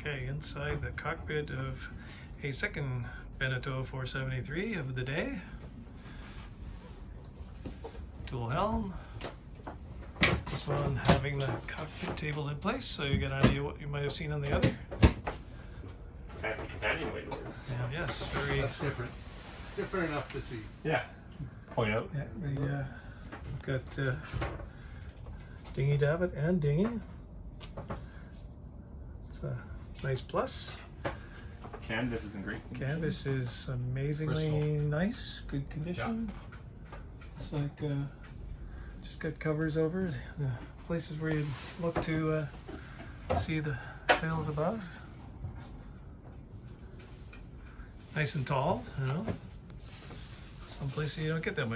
Okay, inside the cockpit of a second Beneteau 473 of the day. Dual helm. This one having the cockpit table in place, so you get an idea what you might have seen on the other. Fancy companion way doors. Yeah, yes, very. That's different. Different enough to see. Yeah. Point out. Yeah, we've got dinghy davit and dinghy. It's a nice plus. Canvas is in great condition. Canvas is amazingly Crystal. nice, good condition. It's like just got covers over the places where you'd look to see the sails above. Nice and tall, you know. Some places you don't get that much.